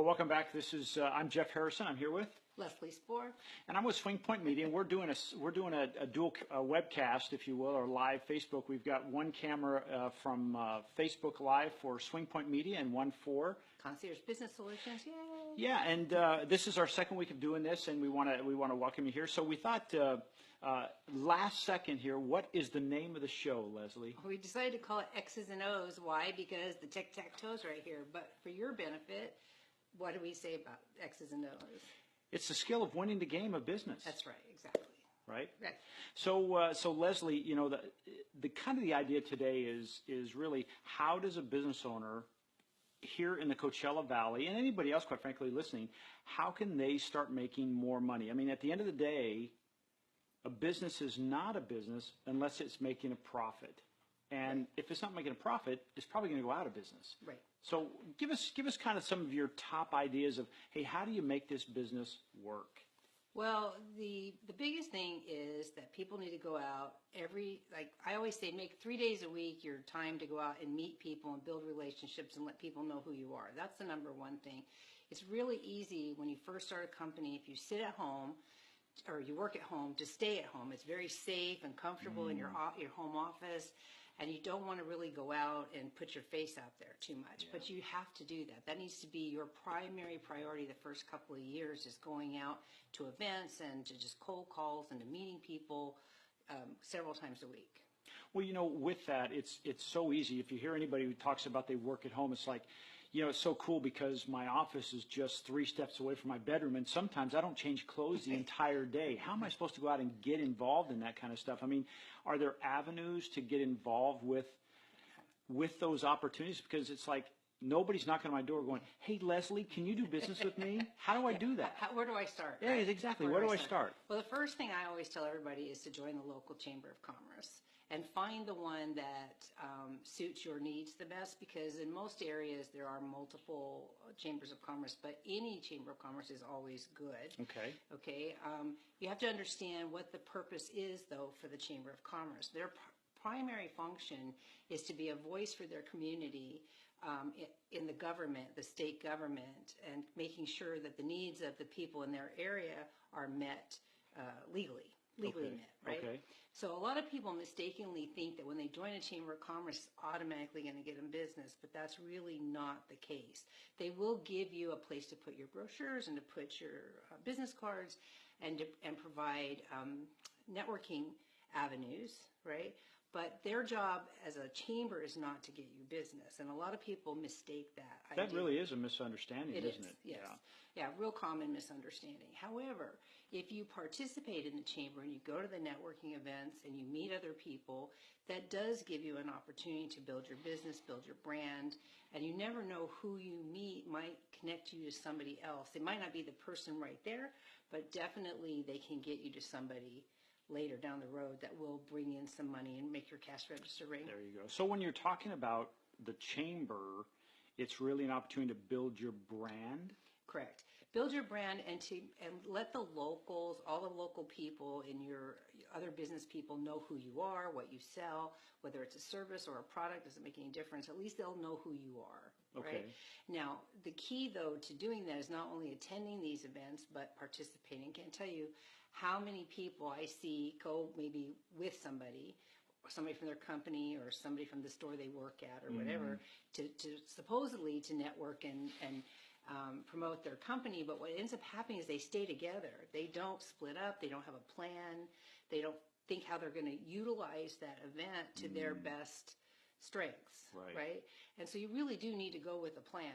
Well, welcome back. This is I'm Jeff Harrison. I'm here with Leslie Spoor, and I'm with Swing Point Media. And we're doing a dual webcast, if you will, or live Facebook. We've got one camera from Facebook Live for Swing Point Media and one for Concierge Business Solutions. Yay! Yeah, and this is our second week of doing this, and we want to welcome you here. So we thought last second here, what is the name of the show, Leslie? We decided to call it X's and O's. Why? Because the tic-tac-toe's right here. But for your benefit, what do we say about X's and O's? It's the skill of winning the game of business. That's right, exactly. Right. Right. So Leslie, you know, the kind of the idea today is really how does a business owner here in the Coachella Valley and anybody else, quite frankly, listening, how can they start making more money? I mean, at the end of the day, a business is not a business unless it's making a profit. And right. If it's not making a profit, it's probably going to go out of business. Right. So give us kind of some of your top ideas of, hey, how do you make this business work? Well, the biggest thing is that people need to go out like I always say, make 3 days a week your time to go out and meet people and build relationships and let people know who you are. That's the number one thing. It's really easy when you first start a company, if you sit at home or you work at home, to stay at home. It's very safe and comfortable in your home office. And you don't want to really go out and put your face out there too much. Yeah. But you have to do that. That needs to be your primary priority the first couple of years, is going out to events and to just cold calls and to meeting people several times a week. Well, you know, with that, it's so easy. If you hear anybody who talks about they work at home, it's like, you know, it's so cool because my office is just 3 steps away from my bedroom, and sometimes I don't change clothes the entire day. How am I supposed to go out and get involved in that kind of stuff? I mean, are there avenues to get involved with those opportunities? Because it's like nobody's knocking on my door going, hey, Leslie, can you do business with me? How do I do that? Where do I start? Yeah, right? exactly. Where do I start? Well, the first thing I always tell everybody is to join the local Chamber of Commerce and find the one that suits your needs the best, because in most areas there are multiple chambers of commerce, but any chamber of commerce is always good. Okay. Okay. You have to understand what the purpose is, though, for the Chamber of Commerce. Their primary function is to be a voice for their community in the government, the state government, and making sure that the needs of the people in their area are met legally Okay. met, right? Okay. So a lot of people mistakenly think that when they join a Chamber of Commerce, it's automatically going to get them business, but that's really not the case. They will give you a place to put your brochures and to put your business cards and provide networking avenues, right? But their job as a chamber is not to get you business, and a lot of people mistake that. That really is a misunderstanding, isn't it? Yes. Yeah, real common misunderstanding. However, if you participate in the chamber and you go to the networking events and you meet other people, that does give you an opportunity to build your business, build your brand, and you never know who you meet might connect you to somebody else. It might not be the person right there, but definitely they can get you to somebody later down the road that will bring in some money and make your cash register ring. There you go. So when you're talking about the chamber, it's really an opportunity to build your brand? Correct. Build your brand and let the locals, all the local people in your other business people know who you are, what you sell, whether it's a service or a product, doesn't make any difference. At least they'll know who you are. Okay. Right? Now, the key, though, to doing that is not only attending these events, but participating. I can't tell you how many people I see go maybe with somebody from their company or somebody from the store they work at or whatever to supposedly to network and promote their company. But what ends up happening is they stay together. They don't split up. They don't have a plan. They don't think how they're going to utilize that event to their best strengths, right? And so you really do need to go with a plan.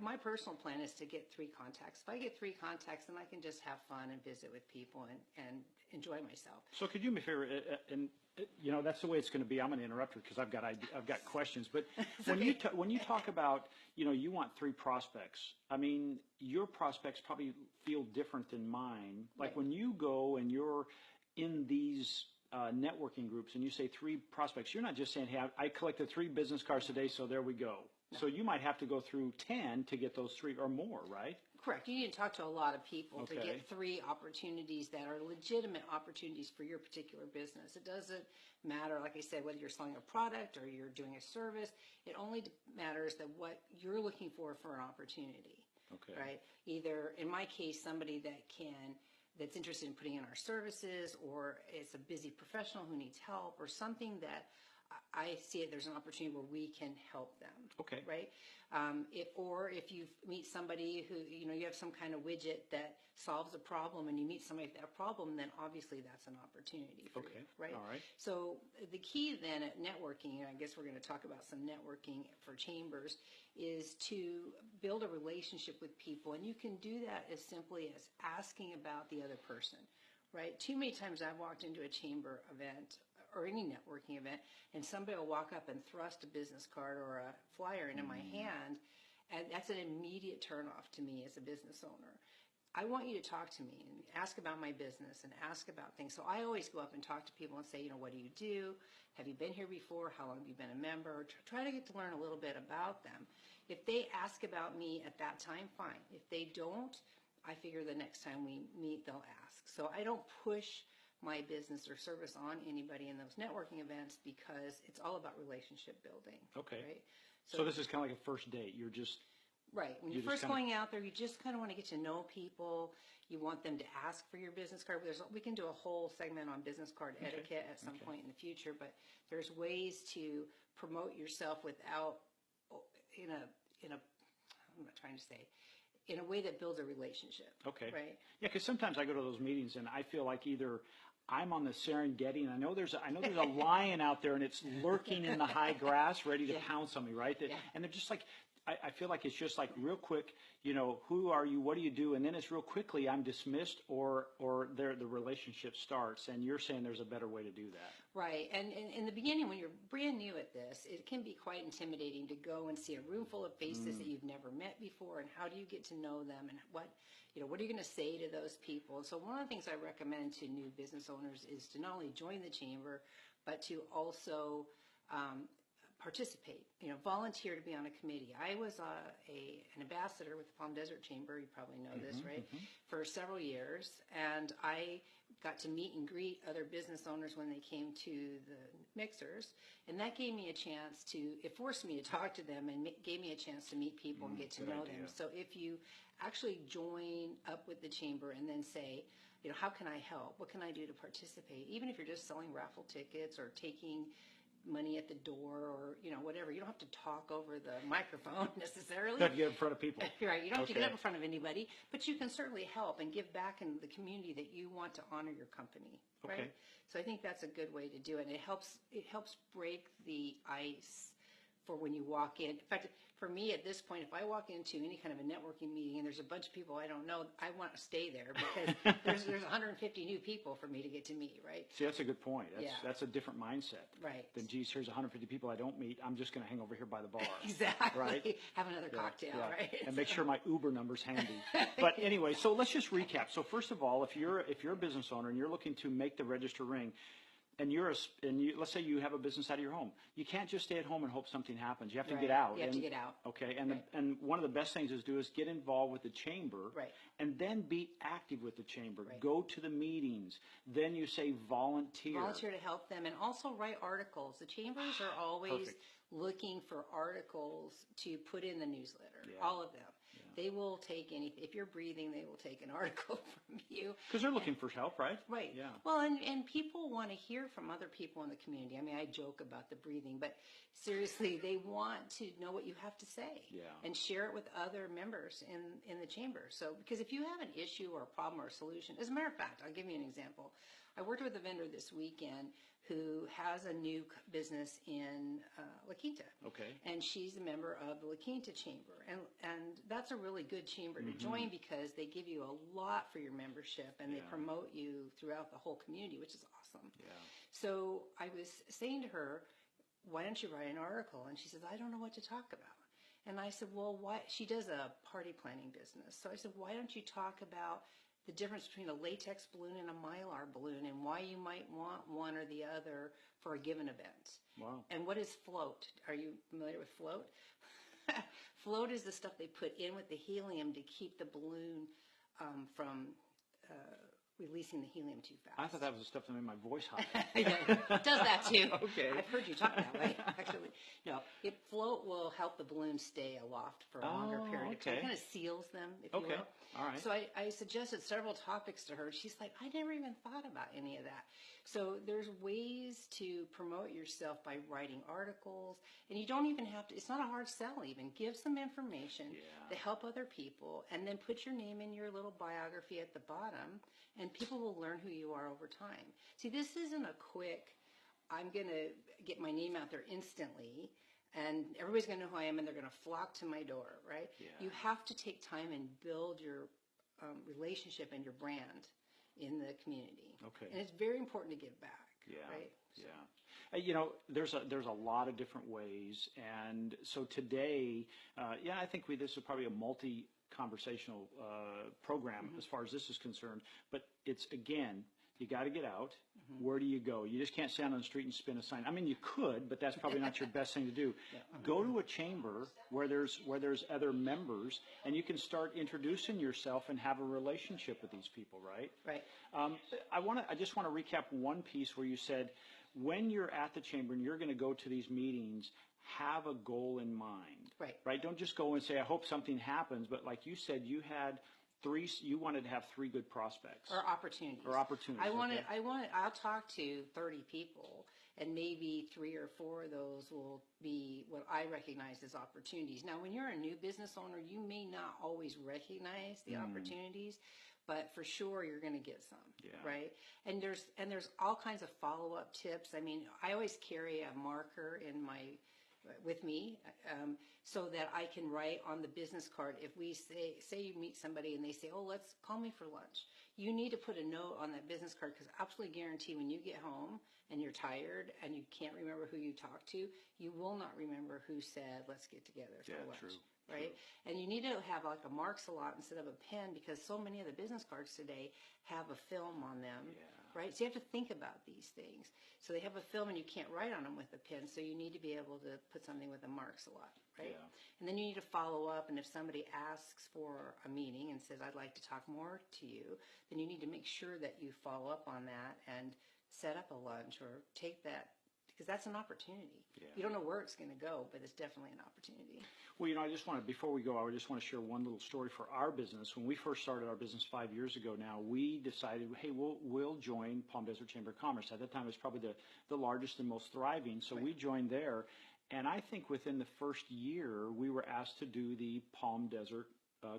My personal plan is to get 3 contacts. If I get 3 contacts, then I can just have fun and visit with people and enjoy myself. So could you do me a favor, and you know, that's the way it's going to be. I'm going to interrupt you because I've got questions. But when you talk about, you know, you want 3 prospects. I mean, your prospects probably feel different than mine. Like when you go and you're in these networking groups and you say 3 prospects, you're not just saying, hey, I collected 3 business cards today, so there we go. No. So you might have to go through 10 to get those 3 or more, right? Correct. You need to talk to a lot of people to get 3 opportunities that are legitimate opportunities for your particular business. It doesn't matter, like I said, whether you're selling a product or you're doing a service. It only matters that what you're looking for an opportunity. Okay. right? Either, in my case, somebody that's interested in putting in our services, or it's a busy professional who needs help, or something that I see it, there's an opportunity where we can help them. Okay. Right? If you meet somebody who, you have some kind of widget that solves a problem, and you meet somebody with that problem, then obviously that's an opportunity for you, right? All right. So the key then at networking, and I guess we're going to talk about some networking for chambers, is to build a relationship with people. And you can do that as simply as asking about the other person, right? Too many times I've walked into a chamber event or any networking event, and somebody will walk up and thrust a business card or a flyer into my hand, and that's an immediate turnoff to me as a business owner. I want you to talk to me and ask about my business and ask about things. So I always go up and talk to people and say, what do you do? Have you been here before? How long have you been a member? Try to get to learn a little bit about them. If they ask about me at that time, fine. If they don't, I figure the next time we meet, they'll ask. So I don't push my business or service on anybody in those networking events, because it's all about relationship building. Okay. Right? So this is kind of like a first date. You're just... Right. When you're first going out there, you just kind of want to get to know people. You want them to ask for your business card. We can do a whole segment on business card etiquette at some point in the future, but there's ways to promote yourself without, I'm not trying to say, in a way that builds a relationship. Okay. Right? Yeah, because sometimes I go to those meetings and I feel like either I'm on the Serengeti, and I know there's a lion out there, and it's lurking in the high grass, ready to pounce on me, right? And they're just like, I feel like it's just like real quick, who are you? What do you do? And then it's real quickly I'm dismissed, or the relationship starts. And you're saying there's a better way to do that. Right. And in the beginning, when you're brand new at this, it can be quite intimidating to go and see a room full of faces that you've never met before. And how do you get to know them? And what are you going to say to those people? So one of the things I recommend to new business owners is to not only join the chamber, but to also participate, volunteer to be on a committee. I was an ambassador with the Palm Desert Chamber, you probably know this, right, for several years, and I got to meet and greet other business owners when they came to the mixers, and that gave me a chance it forced me to talk to them and gave me a chance to meet people and get to know them. So if you actually join up with the chamber and then say, how can I help? What can I do to participate? Even if you're just selling raffle tickets or taking money at the door, or whatever, you don't have to talk over the microphone necessarily. You have to get in front of people. Right, you don't have to get up in front of anybody, but you can certainly help and give back in the community that you want to honor your company. Right? Okay. So I think that's a good way to do it. It helps break the ice for when you walk in. In fact, for me at this point, if I walk into any kind of a networking meeting and there's a bunch of people I don't know, I want to stay there, because there's 150 new people for me to get to meet, right? See, that's a good point. That's a different mindset. Right. Than, geez, here's 150 people I don't meet. I'm just going to hang over here by the bar. Exactly. Right? Have another cocktail, right? And make sure my Uber number's handy. But anyway, so let's just recap. So first of all, if you're a business owner and you're looking to make the register ring, and let's say you have a business out of your home, you can't just stay at home and hope something happens. You have to get out. You have to get out. Okay, and one of the best things is get involved with the chamber, right, and then be active with the chamber. Right. Go to the meetings. Then you say volunteer. Volunteer to help them, and also write articles. The chambers are always looking for articles to put in the newsletter. Yeah. All of them. They will take anything. If you're breathing, they will take an article from you. Because they're looking for help, right? Right. Yeah. Well, and people want to hear from other people in the community. I mean, I joke about the breathing, but seriously, they want to know what you have to say. Yeah. And share it with other members in the chamber. So, because if you have an issue or a problem or a solution, as a matter of fact, I'll give you an example. I worked with a vendor this weekend who has a new business in La Quinta. Okay. And she's a member of the La Quinta Chamber. And that's a really good chamber to join, because they give you a lot for your membership, and they promote you throughout the whole community, which is awesome. Yeah. So I was saying to her, why don't you write an article? And she says, I don't know what to talk about. And I said, well, why? She does a party planning business. So I said, why don't you talk about the difference between a latex balloon and a mylar balloon, and why you might want one or the other for a given event. Wow. And what is float? Are you familiar with float? Float is the stuff they put in with the helium to keep the balloon from releasing the helium too fast. I thought that was the stuff that made my voice hot. Yeah, it does that too. Okay. I've heard you talk that way, actually. No, float will help the balloon stay aloft for a longer period of time. It kind of seals them, if you will. All right. So I suggested several topics to her. She's like, I never even thought about any of that. So there's ways to promote yourself by writing articles, and you don't even have to, it's not a hard sell even. Give some information to help other people, and then put your name in your little biography at the bottom, and people will learn who you are over time. See, this isn't a quick, I'm going to get my name out there instantly, and everybody's going to know who I am, and they're going to flock to my door, right? Yeah. You have to take time and build your relationship and your brand in the community. Okay. And it's very important to give back. Yeah. Right? Yeah. You know, there's a lot of different ways, and so today, I think this is probably a multi-conversational program as far as this is concerned. But it's, again, you got to get out. Where do you go? You just can't stand on the street and spin a sign. I mean, you could, but that's probably not your best thing to do. Go to a chamber where there's other members, and you can start introducing yourself and have a relationship with these people, right? Right. I just want to recap one piece where you said, when you're at the chamber and you're going to go to these meetings, have a goal in mind. Right. Right? Don't just go and say, I hope something happens, but like you said, you wanted to have 3 good prospects. Or opportunities. I'll talk to 30 people, and maybe 3 or 4 of those will be what I recognize as opportunities. Now, when you're a new business owner, you may not always recognize the opportunities, but for sure you're going to get some, right? And there's all kinds of follow-up tips. I mean, I always carry a marker with me, so that I can write on the business card. If we say you meet somebody and they say, oh, let's call me for lunch, you need to put a note on that business card, because I absolutely guarantee when you get home and you're tired and you can't remember who you talked to, you will not remember who said, let's get together for lunch. True. Right? And you need to have like a marks a lot instead of a pen, because so many of the business cards today have a film on them. Right? So you have to think about these things. So they have a film and you can't write on them with a pen, so you need to be able to put something with the marks a lot, right? And then you need to follow up, and if somebody asks for a meeting and says, I'd like to talk more to you, then you need to make sure that you follow up on that and set up a lunch or take that, because that's an opportunity. You don't know where it's going to go, but it's definitely an opportunity. Well, before we go, I just want to share one little story for our business. When we first started our business 5 years ago now, we decided, hey, we'll join Palm Desert Chamber of Commerce. At that time, it was probably the largest and most thriving, so we joined there. And I think within the first year, we were asked to do the Palm Desert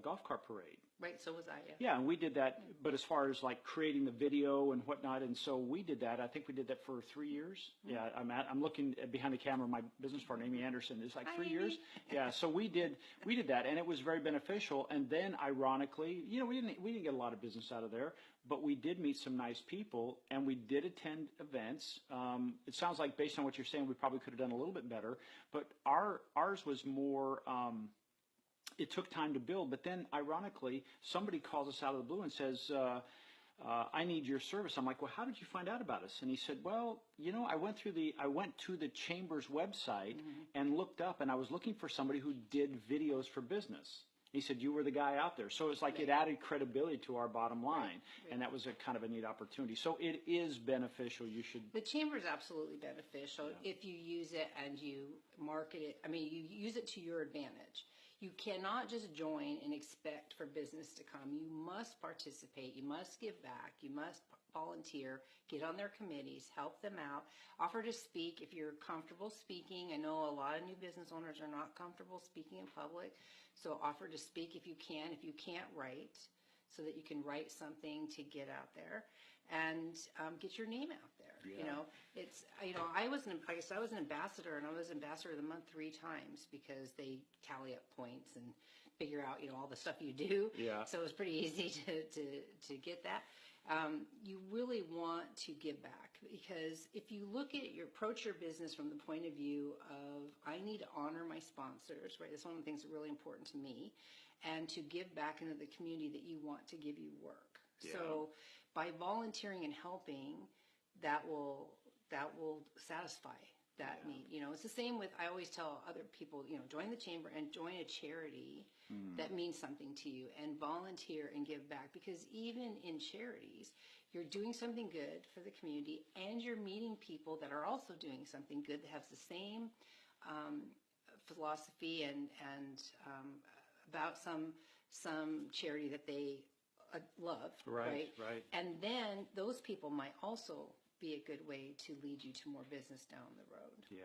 golf cart parade. Right, so was I, Yeah, and we did that, but as far as like creating the video and whatnot, and so we did that. I think we did that for 3 years. Yeah, I'm looking behind the camera. My business partner, Amy Anderson, is like 3 years. Yeah, so we did that, and it was very beneficial. And then, ironically, we didn't get a lot of business out of there, but we did meet some nice people, and we did attend events. It sounds like, based on what you're saying, we probably could have done a little bit better, but ours was more. It took time to build, but then, ironically, somebody calls us out of the blue and says, I need your service. I'm like, well, how did you find out about us? And he said, well, I went to the Chamber's website and looked up, and I was looking for somebody who did videos for business. He said, you were the guy out there. So it's like it added credibility to our bottom line, and that was a kind of a neat opportunity. So it is beneficial. You should. The chamber is absolutely beneficial if you use it and you market it. I mean, you use it to your advantage. You cannot just join and expect for business to come. You must participate. You must give back. You must volunteer, get on their committees, help them out, offer to speak if you're comfortable speaking. I know a lot of new business owners are not comfortable speaking in public, so offer to speak if you can. If you can't write, so that you can write something to get out there and get your name out there. I was an ambassador, and I was ambassador of the month 3 times, because they tally up points and figure out all the stuff you do. So it was pretty easy to get that. You really want to give back, because if you approach your business from the point of view of, I need to honor my sponsors, right? That's one of the things that are really important to me, and to give back into the community that you want to give you work. So by volunteering and helping, that will satisfy that need. You know, it's the same with, I always tell other people, you know, join the chamber and join a charity that means something to you, and volunteer and give back, because even in charities, you're doing something good for the community, and you're meeting people that are also doing something good that has the same philosophy and about some charity that they love, right? And then those people might also be a good way to lead you to more business down the road. Yeah.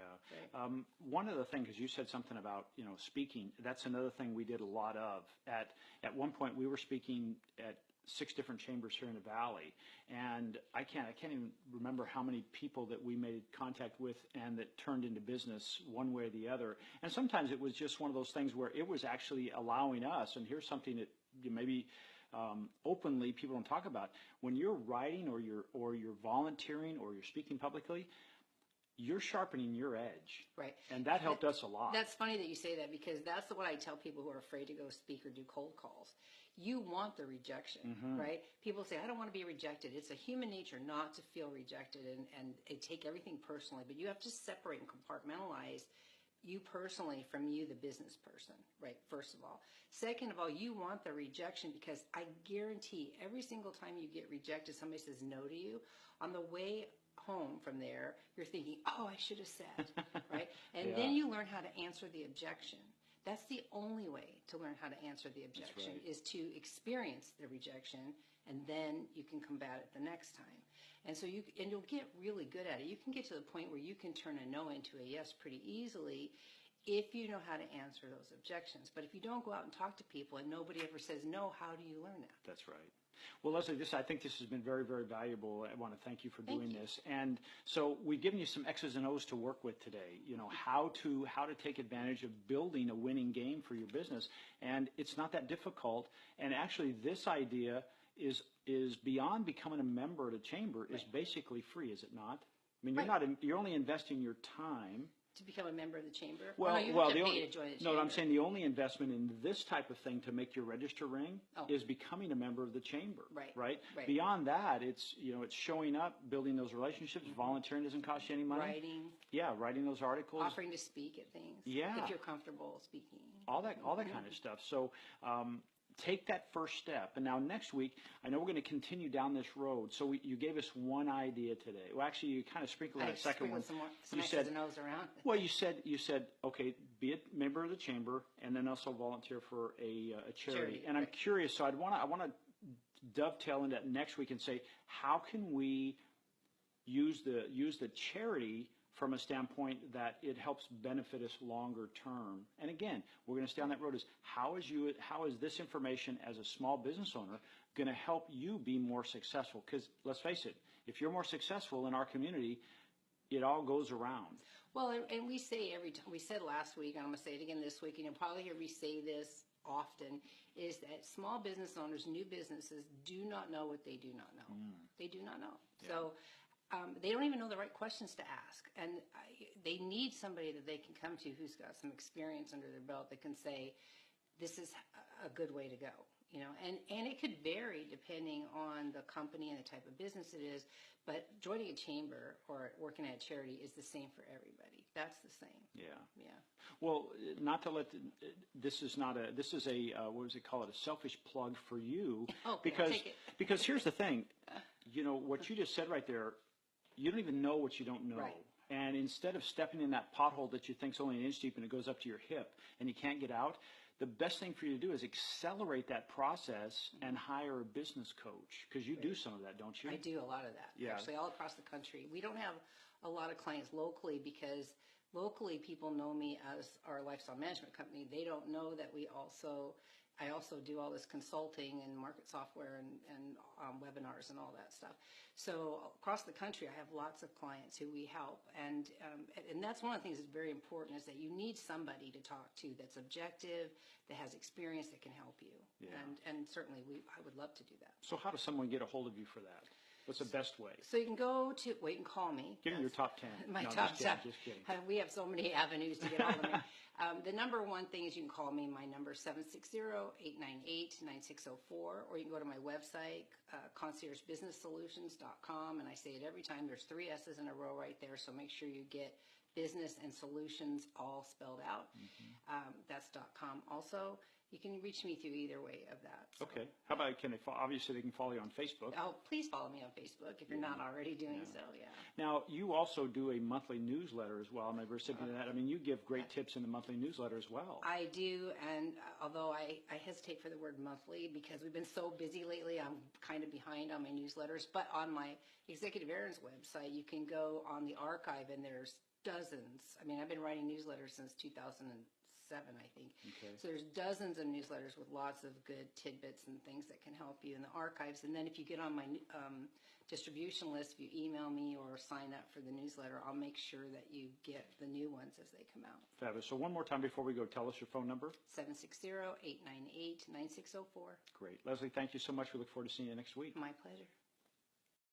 Right? One of the things, because you said something about, you know, speaking, that's another thing we did a lot of. At one point, we were speaking at 6 different chambers here in the Valley, and I can't even remember how many people that we made contact with and that turned into business one way or the other. And sometimes it was just one of those things where it was actually allowing us, and here's something that you maybe openly people don't talk about. When you're writing or you're volunteering or you're speaking publicly, you're sharpening your edge. Right. And that helped us a lot. That's funny that you say that, because that's what I tell people who are afraid to go speak or do cold calls. You want the rejection, right? People say, I don't want to be rejected. It's a human nature not to feel rejected and take everything personally, but you have to separate and compartmentalize you personally from you, the business person, right? First of all. Second of all, you want the rejection, because I guarantee every single time you get rejected, somebody says no to you, on the way home from there, you're thinking, oh, I should have said, right? And then you learn how to answer the objection. That's the only way to learn how to answer the objection, is to experience the rejection, and then you can combat it the next time. And so you'll get really good at it. You can get to the point where you can turn a no into a yes pretty easily if you know how to answer those objections. But if you don't go out and talk to people and nobody ever says no, how do you learn that? That's right. Well, Leslie, I think this has been very, very valuable. I want to thank you for doing this. And so we've given you some X's and O's to work with today. You know, how to take advantage of building a winning game for your business. And it's not that difficult. And actually, this idea is beyond becoming a member of the chamber. Is basically free, is it not? I mean, you're only investing your time to become a member of the chamber. Well, you have to pay to join the chamber. No, I'm saying the only investment in this type of thing to make your register ring is becoming a member of the chamber. Right. Beyond that, it's showing up, building those relationships. Volunteering doesn't cost you any money. Writing. Yeah, writing those articles. Offering to speak at things. Yeah. If you're comfortable speaking. All that kind of stuff. So. Take that first step. And now next week, I know we're going to continue down this road. So you gave us one idea today. Well, actually, you kind of sprinkled that second one. Some X's and O's around. Well, you said, okay, be a member of the chamber, and then also volunteer for a charity. And I'm curious, so I want to dovetail into that next week and say, how can we use the charity from a standpoint that it helps benefit us longer term? And again, we're going to stay on that road. Is how is this information as a small business owner going to help you be more successful? Because let's face it, if you're more successful in our community, it all goes around. Well, and we say every time, we said last week, and I'm going to say it again this week, and you'll probably hear me say this often, is that small business owners, new businesses, do not know what they do not know. They do not know. Yeah. So they don't even know the right questions to ask. And they need somebody that they can come to who's got some experience under their belt that can say, this is a good way to go. And it could vary depending on the company and the type of business it is, but joining a chamber or working at a charity is the same for everybody. That's the same. Yeah. Well, not to let this is a what does it call it? A selfish plug for you. Because here's the thing, what you just said right there, you don't even know what you don't know. Right. And instead of stepping in that pothole that you think's only an inch deep and it goes up to your hip and you can't get out, the best thing for you to do is accelerate that process and hire a business coach, because you do some of that, don't you? I do a lot of that, actually, all across the country. We don't have a lot of clients locally because locally people know me as our lifestyle management company. They don't know that I also do all this consulting and market software and webinars and all that stuff. So across the country, I have lots of clients who we help. And that's one of the things that's very important, is that you need somebody to talk to that's objective, that has experience, that can help you. Yeah. And certainly I would love to do that. So how does someone get a hold of you for that? What's the best way? So you can go to, well, you can call me. Give me your top 10. My No, top 10. Just kidding. We have so many avenues to get all of them. The number one thing is you can call me. My number is 760-898-9604, or you can go to my website, conciergebusinesssolutions.com, and I say it every time. There's 3 S's in a row right there, so make sure you get business and solutions all spelled out. That's .com also. You can reach me through either way of that. So. Okay. How about, obviously they can follow you on Facebook. Oh, please follow me on Facebook if you're not already doing so, yeah. Now, you also do a monthly newsletter as well. I'm a recipient of that. I mean, you give great tips in the monthly newsletter as well. I do, and although I hesitate for the word monthly because we've been so busy lately, I'm kind of behind on my newsletters. But on my Executive Aaron's website, you can go on the archive, and there's dozens. I mean, I've been writing newsletters since 2007, I think. Okay. So there's dozens of newsletters with lots of good tidbits and things that can help you in the archives. And then if you get on my distribution list, if you email me or sign up for the newsletter, I'll make sure that you get the new ones as they come out. Fabulous. So one more time before we go, tell us your phone number. 760-898-9604. Great. Leslie, thank you so much. We look forward to seeing you next week. My pleasure.